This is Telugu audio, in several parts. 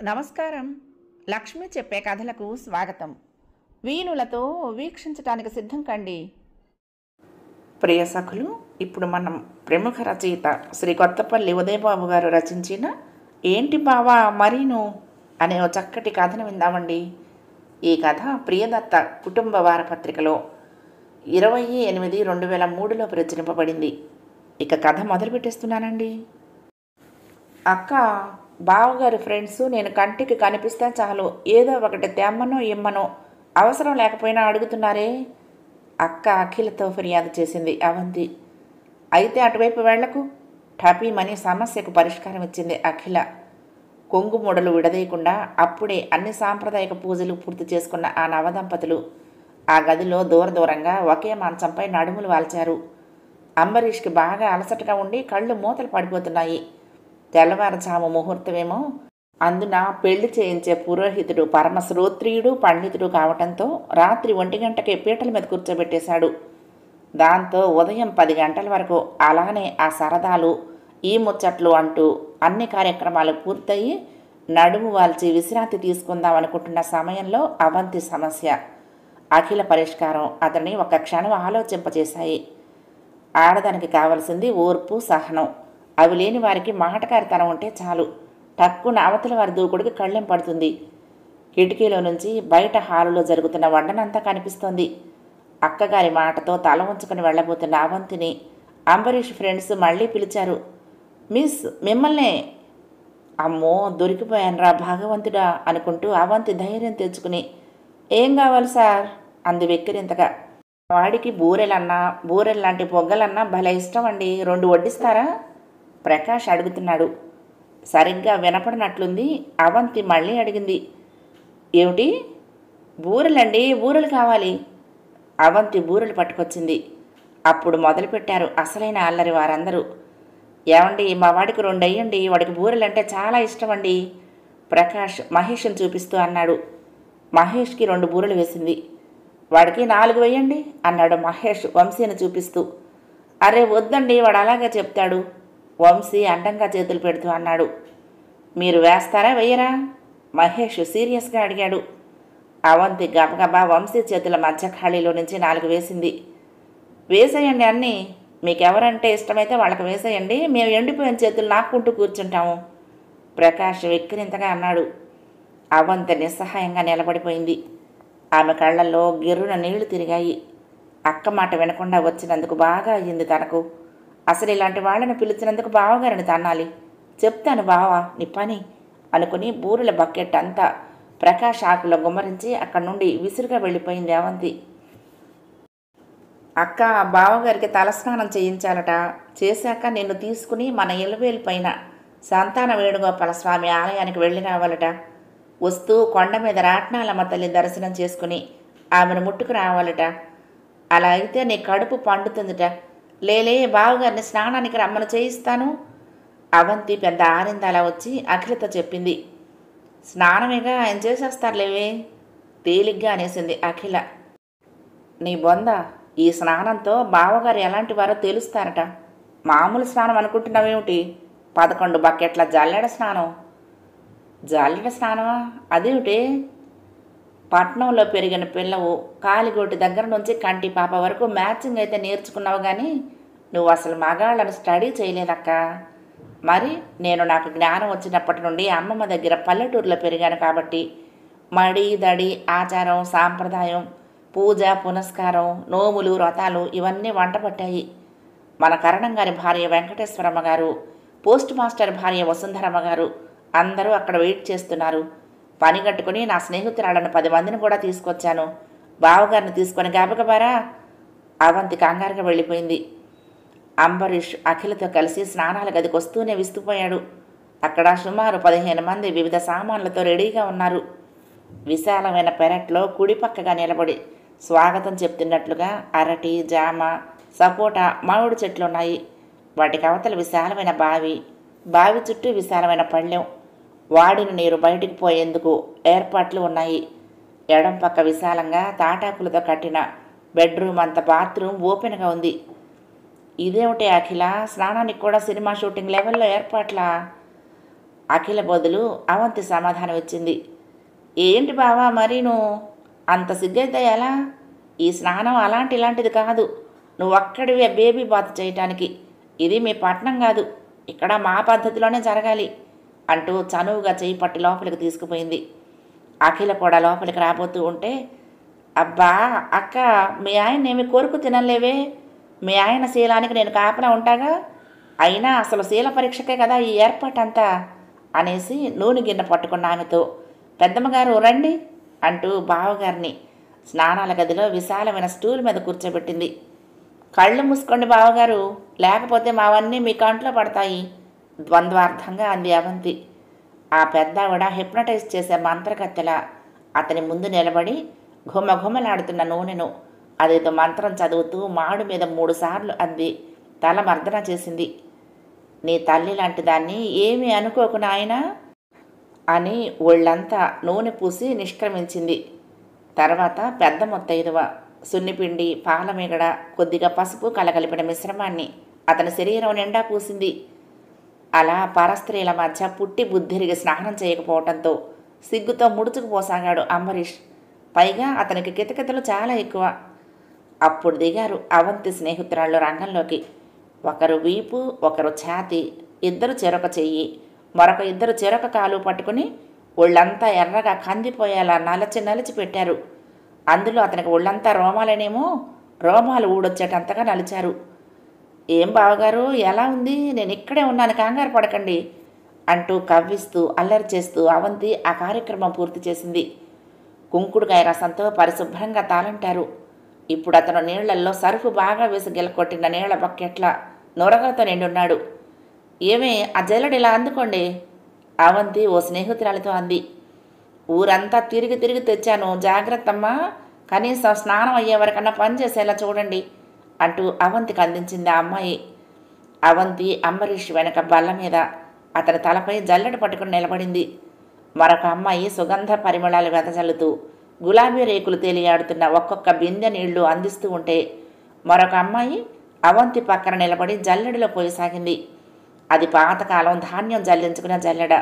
నమస్కారం. లక్ష్మి చెప్పే కథలకు స్వాగతం. వీణులతో వీక్షించటానికి సిద్ధం కండి. ప్రియ సఖులు, ఇప్పుడు మనం ప్రముఖ రచయిత శ్రీ కొత్తపల్లి ఉదయబాబు గారు రచించిన ఏంటి బావా మరీను అనే ఓ చక్కటి కథను విందామండి. ఈ కథ ప్రియదత్త కుటుంబ వారపత్రికలో 20/8/2003లో ప్రచురింపబడింది. ఇక కథ మొదలు పెట్టేస్తున్నానండి. అక్క, బావగారి ఫ్రెండ్స్ నేను కంటికి కనిపిస్తే చాలు ఏదో ఒకటి తెమ్మనో ఇమ్మనో అవసరం లేకపోయినా అడుగుతున్నారే. అక్క అఖిలతో ఫిర్యాదు చేసింది అవంతి. అయితే అటువైపు వెళ్లకు, టపీమని సమస్యకు పరిష్కారం ఇచ్చింది అఖిల. కొంగుమూడలు విడదీయకుండా అప్పుడే అన్ని సాంప్రదాయక పూజలు పూర్తి చేసుకున్న ఆ నవదంపతులు ఆ గదిలో దూరంగా ఒకే మంచంపై నడుములు వాల్చారు. అంబరీష్కి బాగా అలసటగా ఉండి కళ్ళు మూతలు పడిపోతున్నాయి. తెల్లవారుజాము ముహూర్తమేమో. అందున పెళ్లి చేయించే పురోహితుడు పరమశ్రోత్రియుడు పండితుడు కావటంతో రాత్రి 1 గంటకే పీటల మీద కూర్చోబెట్టేశాడు. దాంతో ఉదయం 10 గంటల వరకు అలానే ఆ సరదాలు ఈ ముచ్చట్లు అంటూ అన్ని కార్యక్రమాలు పూర్తయి నడుము వాల్చి విశ్రాంతి తీసుకుందాం అనుకుంటున్న సమయంలో అవంతి సమస్య, అఖిల పరిష్కారం అతన్ని ఒక క్షణం ఆలోచింపచేశాయి. ఆడదానికి కావలసింది ఓర్పు, సహనం. అవి లేని వారికి మాటకారితనం ఉంటే చాలు. టక్కున అవతల వారి దూకుడికి కళ్ళెం పడుతుంది. కిటికీలో నుంచి బయట హాలులో జరుగుతున్న వండనంతా కనిపిస్తోంది. అక్కగారి మాటతో తల ఉంచుకుని వెళ్ళబోతున్న అవంతిని అంబరీష్ ఫ్రెండ్స్ మళ్ళీ పిలిచారు. మిస్, మిమ్మల్నే. అమ్మో, దొరికిపోయానరా భగవంతుడా అనుకుంటూ అవంతి ధైర్యం తెచ్చుకుని ఏం కావాలి సార్ అంది వెక్కిరింతగా. వాడికి బూరెల్లాంటి పొగ్గలన్నా భలే ఇష్టం అండి, 2 వడ్డిస్తారా? ప్రకాష్ అడుగుతున్నాడు. సరిగ్గా వినపడినట్లుంది. అవంతి మళ్ళీ అడిగింది. ఏమిటి? బూరెలండి, బూరెలు కావాలి. అవంతి బూరెలు పట్టుకొచ్చింది. అప్పుడు మొదలుపెట్టారు అసలైన అల్లరి వారందరూ. ఏమండి, మా వాడికి 2 అయ్యండి, వాడికి బూరెలంటే చాలా ఇష్టమండి. ప్రకాష్ మహేష్ని చూపిస్తూ అన్నాడు. మహేష్కి 2 బూరెలు వేసింది. వాడికి 4 వేయండి అన్నాడు మహేష్ వంశీని చూపిస్తూ. అరే వద్దండి, వాడు అలాగే చెప్తాడు. వంశీ అడ్డంగా చేతులు పెడుతూ అన్నాడు. మీరు వేస్తారా వెయ్యరా? మహేష్ సీరియస్గా అడిగాడు. అవంతి గబగబా వంశీ చేతుల మధ్య ఖాళీలో నుంచి 4 వేసింది. వేసేయండి అన్నీ, మీకెవరంటే ఇష్టమైతే వాళ్ళకి వేసేయండి, మేము ఎండిపోయిన చేతులు నాక్కుంటూ కూర్చుంటాము. ప్రకాష్ వెక్కిరింతగా అన్నాడు. అవంతి నిస్సహాయంగా నిలబడిపోయింది. ఆమె కళ్ళల్లో గిర్రున నీళ్లు తిరిగాయి. అక్క మాట వినకుండా వచ్చినందుకు బాగా అయ్యింది తనకు. అసలు ఇలాంటి వాళ్ళని పిలిచినందుకు బావగారిని తన్నాలి. చెప్తాను బావా నీ పని అనుకుని బూరెల బకెట్ అంతా ప్రకాష్ ఆకులో గుమ్మరించి అక్కడి నుండి విసురుగా వెళ్ళిపోయింది అవంతి. అక్క, బావగారికి తలస్నానం చేయించాలట. చేశాక నిన్ను తీసుకుని మన ఎలువేలు పైన సంతాన వేణుగోపాల స్వామి ఆలయానికి వెళ్ళి రావాలట. వస్తూ కొండ మీద రాట్నాలమ్మ తల్లి దర్శనం చేసుకుని ఆమెను ముట్టుకు రావాలట. అలా అయితే నీ కడుపు పండుతుందిట. లేలే, బావగారిని స్నానానికి రమ్మను చేయిస్తాను. అవంతి పెద్ద ఆరిందాలా వచ్చి అఖిలతో చెప్పింది. స్నానమేగా, ఆయన చేసేస్తారులేవే తేలిగ్గా అనేసింది అఖిల. నీ బొంద, ఈ స్నానంతో బావగారు ఎలాంటి వారో తెలుస్తారట. మామూలు స్నానం అనుకుంటున్నావేమిటి? 11 బకెట్ల జల్లెడ స్నానం. జల్లెడ స్నానమా? అదేమిటి? పట్నంలో పెరిగిన పిల్లవు, కాలిగోటి దగ్గర నుంచి కంటి పాప వరకు మ్యాచింగ్ అయితే నేర్చుకున్నావు కానీ నువ్వు అసలు మగాళ్ళను స్టడీ చేయలేదక్క. మరి నేను నాకు జ్ఞానం వచ్చినప్పటి నుండి అమ్మమ్మ దగ్గర పల్లెటూరులో పెరిగాను కాబట్టి మడి దడి, ఆచారం, సాంప్రదాయం, పూజ పునస్కారం, నోములు, వ్రతాలు ఇవన్నీ వంట పట్టాయి. మన కరణం గారి భార్య వెంకటేశ్వరమ్మ గారు, పోస్ట్ మాస్టర్ భార్య వసుంధరమ్మ గారు అందరూ అక్కడ వెయిట్ చేస్తున్నారు. పని కట్టుకుని నా స్నేహితురాళ్ళను 10 మందిని కూడా తీసుకొచ్చాను. బావగారిని తీసుకొని గబగబారా. అవంతి కంగారుగా వెళ్ళిపోయింది. అంబరీష్ అఖిలతో కలిసి స్నానాల గదికి వస్తూనే విస్తుపోయాడు. అక్కడ సుమారు 15 మంది వివిధ సామాన్లతో రెడీగా ఉన్నారు. విశాలమైన పెరట్లో కుడిపక్కగా నిలబడి స్వాగతం చెప్తున్నట్లుగా అరటి, జామ, సపోటా, మామిడి చెట్లున్నాయి. వాటికి అవతల విశాలమైన బావి చుట్టూ విశాలమైన పళ్ళెం, వాడిన నీరు బయటికి పోయేందుకు ఏర్పాట్లు ఉన్నాయి. ఎడం పక్క విశాలంగా తాటాకులతో కట్టిన బెడ్రూమ్ అంత బాత్రూమ్ ఓపెన్గా ఉంది. ఇదేమిటి అఖిల, స్నానానికి కూడా సినిమా షూటింగ్ లెవెల్లో ఏర్పాట్లా? అఖిల బదులు అవంతి సమాధానం ఇచ్చింది. ఏంటి బావా మరీను, అంత సిగ్గైతే ఎలా? ఈ స్నానం అలాంటి ఇలాంటిది కాదు. నువ్వు ఒక్కడివే బేబీ బాత్ చేయటానికి. ఇది మీ పట్నం కాదు, ఇక్కడ మా పద్ధతిలోనే జరగాలి అంటూ చనువుగా చేయి పట్టి లోపలికి తీసుకుపోయింది. అఖిల కూడా లోపలికి రాబోతూ ఉంటే, అబ్బా అక్క, మీ ఆయన ఏమి కోరుకు తినలేవే, మీ ఆయన శీలానికి నేను కాపలా ఉంటాగా, అయినా అసలు శీల పరీక్షకే కదా ఈ ఏర్పాటంతా అనేసి నూనె గిన్నె పట్టుకున్న ఆమెతో, పెద్దమ్మగారు రండి అంటూ బావగారిని స్నానాల గదిలో విశాలమైన స్టూల్ మీద కూర్చోబెట్టింది. కళ్ళు మూసుకోండి బావగారు, లేకపోతే మావన్నీ మీ కంట్లో పడతాయి ద్వంద్వార్థంగా అంది అవంతి. ఆ పెద్దావిడ హిప్నటైజ్ చేసే మంత్రగత్తెల అతని ముందు నిలబడి ఘుమఘుమలాడుతున్న నూనెను అదేదో మంత్రం చదువుతూ మాడు మీద 3 సార్లు అంది తల మర్దన చేసింది. నీ తల్లి లాంటి దాన్ని ఏమీ అనుకోకు నాయనా అని ఒళ్ళంతా నూనె పూసి నిష్క్రమించింది. తర్వాత పెద్ద ముత్తైదువ సున్నిపిండి, పాలమీగడ, కొద్దిగా పసుపు కలగలిపిన మిశ్రమాన్ని అతని శరీరం నిండా పూసింది. అలా పరస్త్రీల మధ్య పుట్టి బుద్ధిరిగి స్నానం చేయకపోవటంతో సిగ్గుతో ముడుచుకుపోసాగాడు అంబరీష్. పైగా అతనికి కితకితలు చాలా ఎక్కువ. అప్పుడు దిగారు అవంతి స్నేహితురాళ్ళు రంగంలోకి. ఒకరు వీపు, ఒకరు ఛాతి, ఇద్దరు చెరొక చెయ్యి, మరొక ఇద్దరు చెరొక కాలు పట్టుకుని ఒళ్ళంతా ఎర్రగా కందిపోయేలా నలచి నలిచి పెట్టారు. అందులో అతనికి ఒళ్ళంతా రోమాలనేమో రోమాలు ఊడొచ్చేటంతగా నలిచారు. ఏం బావగారు ఎలా ఉంది, నేను ఇక్కడే ఉన్నాను, కంగారు పడకండి అంటూ కవ్విస్తూ అల్లరి చేస్తూ అవంతి ఆ కార్యక్రమం పూర్తి చేసింది. కుంకుడుకాయ రసంతో పరిశుభ్రంగా తాలంటారు. ఇప్పుడు అతను నీళ్లల్లో సరుకు బాగా వేసి గెలకొట్టిన నీళ్ల బకెట్ల నొరగలతో నిండున్నాడు. ఏమే ఆ జల్లెడ ఇలా అందుకోండి అవంతి ఓ స్నేహితురాలితో అంది. ఊరంతా తిరిగి తిరిగి తెచ్చాను, జాగ్రత్తమ్మా, కనీసం స్నానం అయ్యే వరకన్నా పని చేసేలా చూడండి అంటూ అవంతికి అందించింది ఆ అమ్మాయి. అవంతి అంబరీష్ వెనక బల్ల మీద అతని తలపై జల్లెడ పట్టుకుని నిలబడింది. మరొక అమ్మాయి సుగంధ పరిమళాలు వెదజల్లుతూ గులాబీ రేకులు తేలియాడుతున్న ఒక్కొక్క బిందె నీళ్లు అందిస్తూ ఉంటే మరొక అమ్మాయి అవంతి పక్కన నిలబడి జల్లెడలో పోయసాగింది. అది పాతకాలం ధాన్యం జల్లించుకున్న జల్లెడ.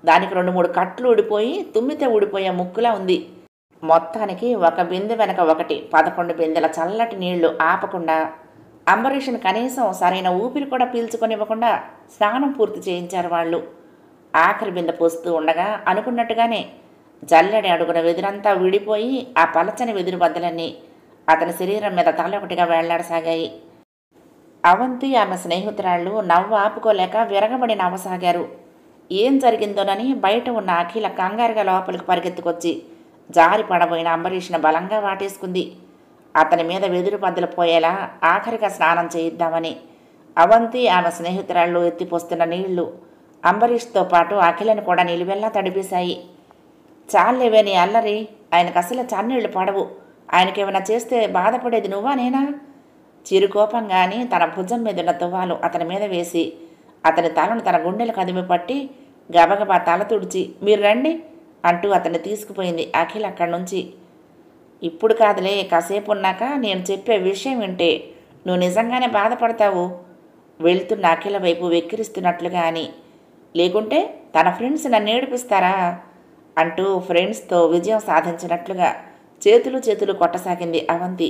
దానికి 2-3 కట్లు ఊడిపోయి తుమ్మితే ఊడిపోయే ముక్కులా ఉంది. మొత్తానికి ఒక బిందె వెనక ఒకటి 11 బిందెల చల్లటి నీళ్లు ఆపకుండా అంబరీషుని కనీసం సరైన ఊపిరి కూడా పీల్చుకొనివ్వకుండా స్నానం పూర్తి చేయించారు వాళ్ళు. ఆఖరి బిందె పోస్తూ ఉండగా అనుకున్నట్టుగానే జల్లెడి అడుగున వెదురంతా విడిపోయి ఆ పలచని వెదురు బద్దలన్నీ అతని శరీరం మీద తలొకటిగా వేళ్లాడసాగాయి. అవంతి ఆమె స్నేహితురాళ్ళు నవ్వు ఆపుకోలేక విరగబడి నవ్వసాగారు. ఏం జరిగిందోనని బయట ఉన్న అఖిల కంగారుగా లోపలికి పరిగెత్తుకొచ్చి జారి పడబోయిన అంబరీష్ను బలంగా వాటేసుకుంది. అతని మీద వెదురు బద్దలు పోయేలా ఆఖరిగా స్నానం చేయిద్దామని అవంతి ఆమె స్నేహితురాళ్ళు ఎత్తిపోస్తున్న నీళ్లు అంబరీష్తో పాటు అఖిలను కూడా నిలువెల్లా తడిపేశాయి. చాలేవే నీ అల్లరి, ఆయనకు అసలు చన్నీళ్లు పడవు, ఆయనకేమైనా చేస్తే బాధపడేది నువ్వా నేనా? చిరుకోపంగాని తన భుజం మీదున్న తువ్వాలు అతని మీద వేసి అతని తలను తన గుండెలు కదిమి పట్టి గబగబా తల తుడిచి మీరు రండి అంటూ అతన్ని తీసుకుపోయింది అఖిల్ అక్కడి నుంచి. ఇప్పుడు కాదులే, కాసేపు ఉన్నాక నేను చెప్పే విషయం వింటే నువ్వు నిజంగానే బాధపడతావు. వెళ్తున్న అఖిల వైపు వెక్కిరిస్తున్నట్లుగా అని, లేకుంటే తన ఫ్రెండ్స్ నన్ను ఏడిపిస్తారా అంటూ ఫ్రెండ్స్తో విజయం సాధించినట్లుగా చేతులు కొట్టసాగింది అవంతి.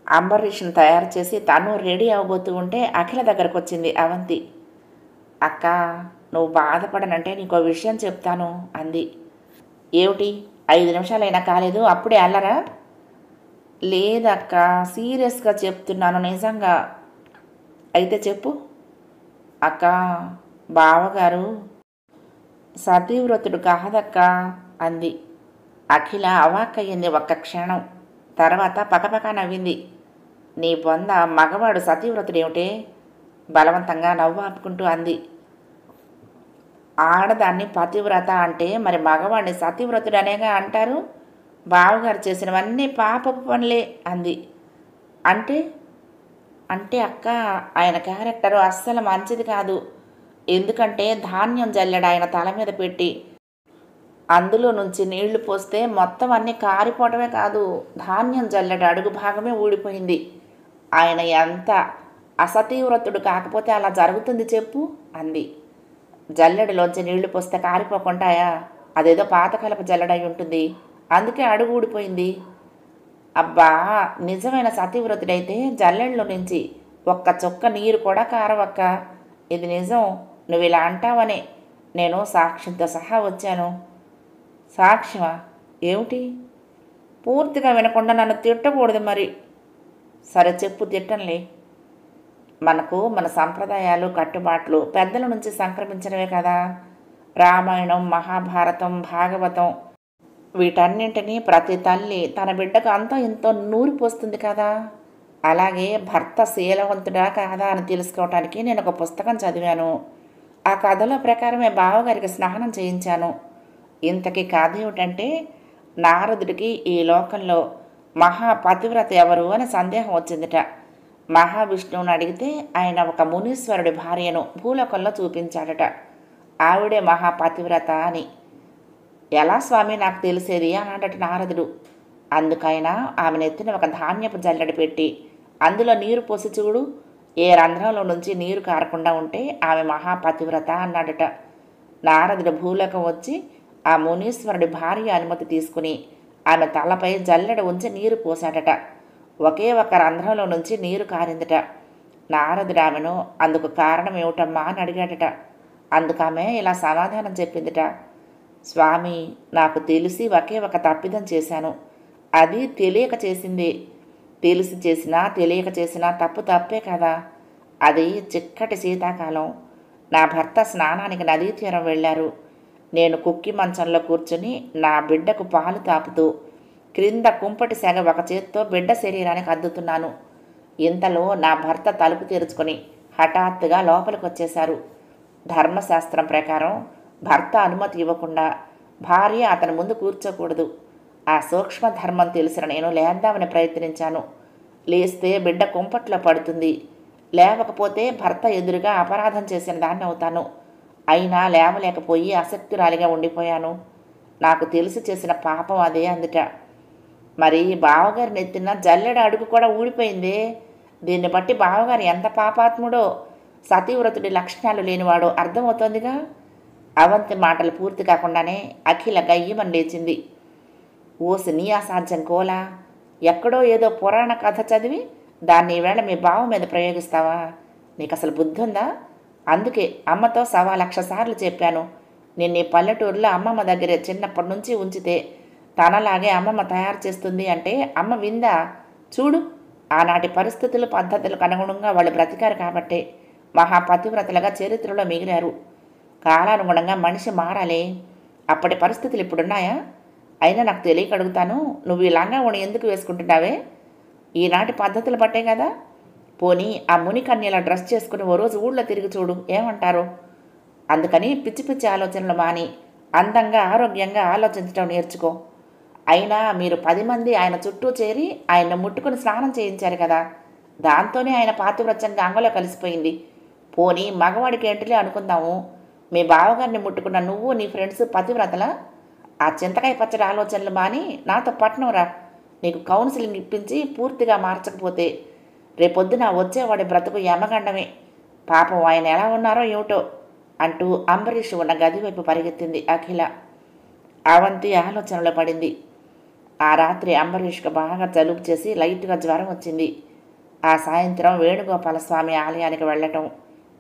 అంబరీష్ను తయారు చేసి తను రెడీ అవ్వబోతూ ఉంటే అఖిల దగ్గరకు వచ్చింది అవంతి. అక్క, నువ్వు బాధపడనంటే నీకో విషయం చెప్తాను అంది. ఏమిటి? 5 నిమిషాలైనా కాలేదు, అప్పుడే అల్లరా? లేదక్క, సీరియస్గా చెప్తున్నాను, నిజంగా. అయితే చెప్పు. అక్క, బావగారు సతీవ్రతుడు కాదక్క అంది. అఖిల అవాక్కయ్యింది ఒక్క క్షణం. తర్వాత పకపక నవ్వింది. నీ బొంద, మగవాడు సతీవ్రతుడేమిటే? బలవంతంగా నవ్వు ఆపుకుంటూ అంది. ఆడదాన్ని పతివ్రత అంటే మరి మగవాడిని సతీవ్రతుడనేగా అంటారు. బావగారు చేసినవన్నీ పాపపు పనులే అంది. అంటే అంటే అక్క, ఆయన క్యారెక్టరు అస్సలు మంచిది కాదు. ఎందుకంటే ధాన్యం జల్లెడ ఆయన తల మీద పెట్టి అందులో నుంచి నీళ్లు పోస్తే మొత్తం అన్నీ కారిపోవటమే కాదు, ధాన్యం జల్లెడ అడుగు భాగమే ఊడిపోయింది. ఆయన ఎంత అసతీవ్రతుడు కాకపోతే అలా జరుగుతుంది చెప్పు అంది. జల్లెడలోంచి నీళ్లు పోస్తే కారిపోకుంటాయా? అదేదో పాతకాలపు జల్లెడై ఉంటుంది, అందుకే అడుగు ఊడిపోయింది. అబ్బా, నిజమైన సతీవ్రతుడైతే జల్లెడలో నుంచి ఒక్క చుక్క నీరు కూడా కారవక్క. ఇది నిజం, నువ్వు ఇలా అంటావనే నేను సాక్ష్యంతో సహా వచ్చాను. సాక్ష్యమా? ఏమిటి? పూర్తిగా వినకుండా నన్ను తిట్టకూడదు మరి. సరే చెప్పు, తిట్టంలే. మనకు మన సంప్రదాయాలు కట్టుబాట్లు పెద్దల నుంచి సంక్రమించినవే కదా. రామాయణం, మహాభారతం, భాగవతం వీటన్నింటినీ ప్రతి తల్లి తన బిడ్డకు అంతో ఇంతో నూరిపోస్తుంది కదా. అలాగే భర్త శీలవంతుడా కాదా అని తెలుసుకోవటానికి నేను ఒక పుస్తకం చదివాను. ఆ కథలో ప్రకారమే బావగారికి స్నానం చేయించాను. ఇంతకీ కథ ఏమిటంటే, నారదుడికి ఈ లోకంలో మహాపతివ్రత ఎవరు అని సందేహం వచ్చిందిట. మహావిష్ణువుని అడిగితే ఆయన ఒక మునీశ్వరుడి భార్యను భూలోకంలో చూపించాడట. ఆవిడే మహాపతివ్రత అని. ఎలా స్వామి నాకు తెలిసేది అన్నాడట నారదుడు. అందుకైనా ఆమె నెత్తిన ఒక ధాన్యపు జల్లెడ పెట్టి అందులో నీరు పోసి చూడు, ఏ రంధ్రంలో నుంచి నీరు కారకుండా ఉంటే ఆమె మహాపతివ్రత అన్నాడట. నారదుడు భూలోకం వచ్చి ఆ మునీశ్వరుడి భార్య అనుమతి తీసుకుని ఆమె తలపై జల్లెడ ఉంచి నీరు పోసాడట. ఒకే ఒక రంధ్రంలో నుంచి నీరు కారిందట. నారదుడు ఆమెను అందుకు కారణం ఏమిటమ్మా అని అడిగాడట. అందుకామె ఇలా సమాధానం చెప్పిందిట. స్వామి, నాకు తెలిసి ఒకే ఒక తప్పిదం చేశాను. అది తెలియక చేసింది. తెలిసి చేసినా తెలియక చేసినా తప్పు తప్పే కదా. అది చిక్కటి శీతాకాలం. నా భర్త స్నానానికి నదీ తీరం వెళ్ళారు. నేను కుక్కి మంచంలో కూర్చుని నా బిడ్డకు పాలు తాపుతూ క్రింద కుంపటి సెగ ఒక చేత్తో బిడ్డ శరీరానికి అద్దుతున్నాను. ఇంతలో నా భర్త తలుపు తెరుచుకొని హఠాత్తుగా లోపలికి వచ్చేశారు. ధర్మశాస్త్రం ప్రకారం భర్త అనుమతి ఇవ్వకుండా భార్య అతని ముందు కూర్చోకూడదు. ఆ సూక్ష్మ ధర్మం తెలిసిన నేను లేద్దామని ప్రయత్నించాను. లేస్తే బిడ్డ కుంపట్లో పడుతుంది, లేవకపోతే భర్త ఎదురుగా అపరాధం చేసిన దాన్ని అవుతాను. అయినా లేవలేకపోయి అసక్తురాలిగా ఉండిపోయాను. నాకు తెలిసి చేసిన పాపం అదే అందుట. మరి బావగారి నెత్తిన జల్లెడ అడుగు కూడా ఊడిపోయిందే. దీన్ని బట్టి బావగారు ఎంత పాపాత్ముడో, సతీవ్రతుడి లక్షణాలు లేనివాడో అర్థమవుతోందిగా. అవంతి మాటలు పూర్తి కాకుండానే అఖిల గయ్యమని లేచింది. ఓసి నీ అసాధ్యం కోలా, ఎక్కడో ఏదో పురాణ కథ చదివి దాన్ని ఈవేళ మీ బావ మీద ప్రయోగిస్తావా? నీకు అసలు బుద్ధి ఉందా? అందుకే అమ్మతో 1,00,000 సార్లు చెప్పాను, నిన్ను ఈ పల్లెటూరులో అమ్మమ్మ దగ్గరే చిన్నప్పటి నుంచి ఉంచితే తనలాగే అమ్మమ్మ తయారు చేస్తుంది అంటే అమ్మ విందా? చూడు, ఆనాటి పరిస్థితులు పద్ధతులకు అనుగుణంగా వాళ్ళు బ్రతికారు కాబట్టే మహాపతివ్రతలుగా చరిత్రలో మిగిలారు. కాలానుగుణంగా మనిషి మారాలి. అప్పటి పరిస్థితులు ఇప్పుడున్నాయా? అయినా నాకు తెలియక అడుగుతాను, నువ్వు ఈ లంగా ఓణి ఎందుకు వేసుకుంటున్నావే? ఈనాటి పద్ధతులు బట్టే కదా. పోనీ ఆ మునికన్యలా డ్రెస్ చేసుకుని ఓ రోజు ఊళ్ళో తిరిగి చూడు, ఏమంటారు? అందుకని పిచ్చి పిచ్చి ఆలోచనలు మాని అందంగా ఆరోగ్యంగా ఆలోచించడం నేర్చుకో. అయినా మీరు 10 మంది ఆయన చుట్టూ చేరి ఆయన్ని ముట్టుకుని స్నానం చేయించారు కదా, దాంతోనే ఆయన పాతివ్రత్యంగా అంగలో కలిసిపోయింది. పోనీ మగవాడికి ఏంటిలే అనుకుందాము, మీ బావగారిని ముట్టుకున్న నువ్వు నీ ఫ్రెండ్స్ పతివ్రతలా? ఆ చింతకాయ పచ్చడి ఆలోచనలు మాని నాతో పట్నంరా. నీకు కౌన్సిలింగ్ ఇప్పించి పూర్తిగా మార్చకపోతే రేపొద్దున వచ్చేవాడి బ్రతుకు యమగండమే. పాపం ఆయన ఎలా ఉన్నారో ఏమిటో అంటూ అంబరీష్ ఉన్న గది వైపు పరిగెత్తింది అఖిల. అవంతి ఆలోచనలో పడింది. ఆ రాత్రి అంబరీష్కు బాగా జలుబు చేసి లైట్గా జ్వరం వచ్చింది. ఆ సాయంత్రం వేణుగోపాలస్వామి ఆలయానికి వెళ్ళటం,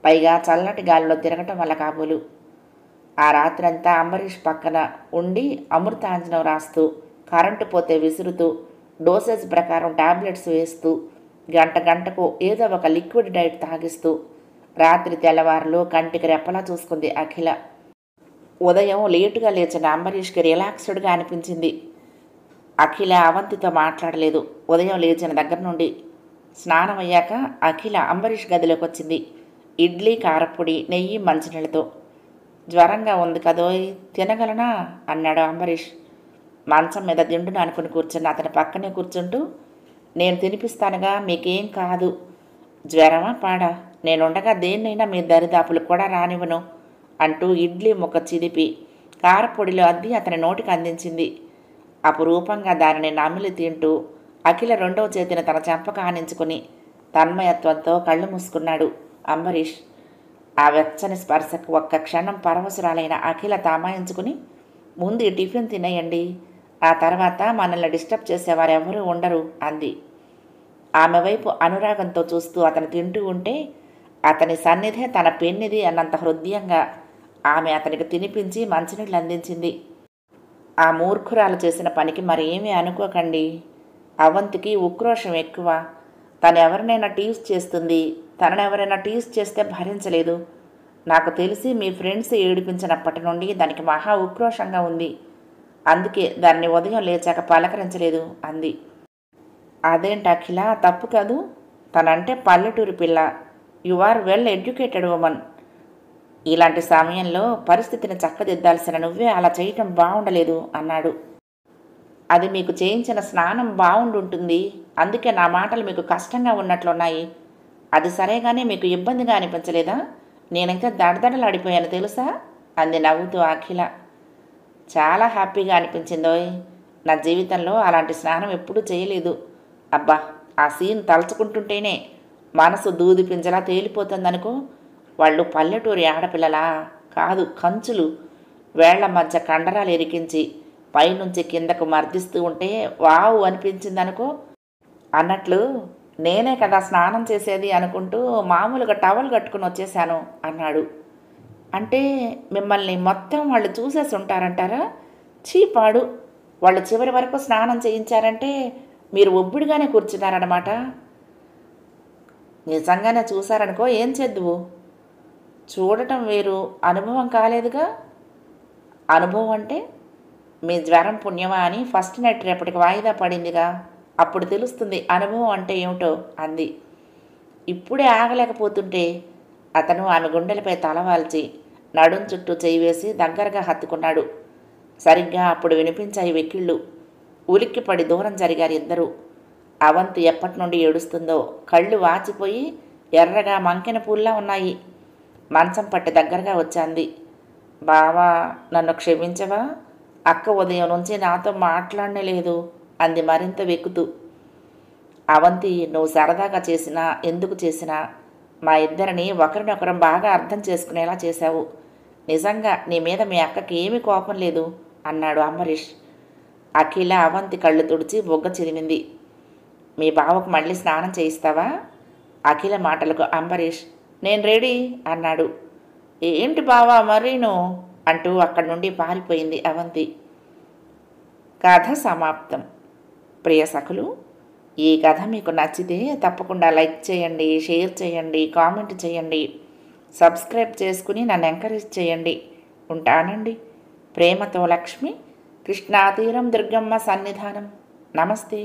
పైగా చల్లటి గాలిలో తిరగటం వల్ల కాబోలు. ఆ రాత్రంతా అంబరీష్ పక్కన ఉండి అమృతాంజనం రాస్తూ, కరెంటు పోతే విసురుతూ, డోసేజ్ ప్రకారం టాబ్లెట్స్ వేస్తూ, గంట గంటకు ఏదో ఒక లిక్విడ్ డైట్ తాగిస్తూ రాత్రి తెల్లవారులు కంటికి రెప్పలా చూసుకుంది అఖిల. ఉదయం లేటుగా లేచిన అంబరీష్కి రిలాక్స్డ్గా అనిపించింది. అఖిల అవంతితో మాట్లాడలేదు. ఉదయం లేచిన దగ్గర నుండి స్నానం అయ్యాక అఖిల అంబరీష్ గదిలోకి వచ్చింది. ఇడ్లీ, కారపొడి, నెయ్యి, మంచినీళ్ళతో. జ్వరంగా ఉంది కదోయ్, తినగలనా అన్నాడు అంబరీష్. మంచం మీద దిండును అనుకుని కూర్చున్న అతని పక్కనే కూర్చుంటూ, నేను తినిపిస్తానుగా, మీకేం కాదు. జ్వరమా పాడా? నేనుండగా దేన్నైనా మీ దరిదాపులకు కూడా రానివ్వను అంటూ ఇడ్లీ ముక్క చిదిపి కారపొడిలో అద్ది అతని నోటికి అందించింది. అపురూపంగా దానిని నమిలి తింటూ అఖిల రెండవ చేతిని తన చెంపకు ఆనించుకుని తన్మయత్వంతో కళ్ళు మూసుకున్నాడు అంబరీష్. ఆ వెచ్చని స్పర్శకు ఒక్క క్షణం పరవశురాలైన అఖిల తామాయించుకుని, ముందు ఈ టిఫిన్ తినేయండి, ఆ తర్వాత మనల్ని డిస్టర్బ్ చేసేవారెవరూ ఉండరు అంది. ఆమె వైపు అనురాగంతో చూస్తూ అతను తింటూ ఉంటే అతని సన్నిధే తన పెన్నిది అన్నంత హృదయంగా ఆమె అతనికి తినిపించి మంచినీళ్ళు అందించింది. ఆ మూర్ఖురాలు చేసిన పనికి మరేమీ అనుకోకండి. అవంతికి ఉక్రోషం ఎక్కువ. తను ఎవరినైనా టీజ్ చేస్తుంది. తననెవరైనా టీజ్ చేస్తే భరించలేదు. నాకు తెలిసి మీ ఫ్రెండ్స్ ఏడిపించినప్పటి నుండి దానికి మహా ఉక్రోషంగా ఉంది. అందుకే దాన్ని ఉదయం లేచాక పలకరించలేదు అంది. అదేంటి అఖిల, తప్పు కాదు. తనంటే పల్లెటూరి పిల్ల. You are well educated woman. ఇలాంటి సమయంలో పరిస్థితిని చక్కదిద్దాల్సిన నువ్వే అలా చేయటం బాగుండలేదు అన్నాడు. అది మీకు చేయించిన స్నానం బాగుండుంటుంది. అందుకే నా మాటలు మీకు కష్టంగా ఉన్నట్లున్నాయి. అది సరేగానే మీకు ఇబ్బందిగా అనిపించలేదా? నేనైతే దడదడలాడిపోయాను తెలుసా అంది నవ్వుతూ అఖిల. చాలా హ్యాపీగా అనిపించిందోయ్. నా జీవితంలో అలాంటి స్నానం ఎప్పుడూ చేయలేదు. అబ్బా, ఆ సీన్ తలుచుకుంటుంటేనే మనసు దూది పింజలా తేలిపోతుందనుకో. వాళ్ళు పల్లెటూరి ఆడపిల్లలా కాదు, కంచులు. వేళ్ల మధ్య కండరాలు ఎరికించి పైనుంచి కిందకు మర్దిస్తూ ఉంటే వావు అనిపించిందనుకో. అన్నట్లు నేనే కదా స్నానం చేసేది అనుకుంటూ మామూలుగా టవల్ కట్టుకుని వచ్చేశాను అన్నాడు. అంటే మిమ్మల్ని మొత్తం వాళ్ళు చూసేసి ఉంటారంటారా? చీపాడు. వాళ్ళు చివరి వరకు స్నానం చేయించారంటే మీరు ఒబ్బిడిగానే కూర్చున్నారన్నమాట. నిజంగానే చూశారనుకో, ఏం చేద్దువు? చూడటం వేరు, అనుభవం కాలేదుగా. అనుభవం అంటే మీ జ్వరం పుణ్యమా అని ఫస్ట్ నైట్ రేపటికి వాయిదా పడిందిగా, అప్పుడు తెలుస్తుంది అనుభవం అంటే ఏమిటో అంది. ఇప్పుడే ఆగలేకపోతుంటే అతను ఆమె గుండెలపై తలవాల్చి నడుం చుట్టూ చేయి వేసి దగ్గరగా హత్తుకున్నాడు. సరిగ్గా అప్పుడు వినిపించాయి వెక్కిళ్ళు. ఉలిక్కిపడి దూరం జరిగారు ఇద్దరూ. అవంతి ఎప్పటి నుండి ఏడుస్తుందో కళ్ళు వాచిపోయి ఎర్రగా మంకెన పూల్లా ఉన్నాయి. మంచం పట్టి దగ్గరగా వచ్చాంది. బావా, నన్ను క్షమించవా? అక్క ఉదయం నుంచి నాతో మాట్లాడనే లేదు అంది మరింత వెక్కుతూ. అవంతి, నువ్వు సరదాగా చేసినా ఎందుకు చేసినా మా ఇద్దరిని ఒకరినొకరం బాగా అర్థం చేసుకునేలా చేశావు. నిజంగా నీ మీద మీ అక్కకి ఏమీ కోపం లేదు అన్నాడు అంబరీష్. అఖిల అవంతి కళ్ళు తుడిచి బొగ్గ చిరిమింది. మీ బావకు మళ్ళీ స్నానం చేయిస్తావా? అఖిల మాటలకు అంబరీష్ నేను రెడీ అన్నాడు. ఏంటి బావా మరీను అంటూ అక్కడి నుండి పారిపోయింది అవంతి. కథ సమాప్తం. ప్రియ సఖులు, ఈ కథ మీకు నచ్చితే తప్పకుండా లైక్ చేయండి, షేర్ చేయండి, కామెంట్ చేయండి, సబ్స్క్రైబ్ చేసుకుని నన్ను ఎంకరేజ్ చేయండి. ఉంటానండి. ప్రేమతో లక్ష్మి, కృష్ణాతీరం దుర్గమ్మ సన్నిధానం. నమస్తే.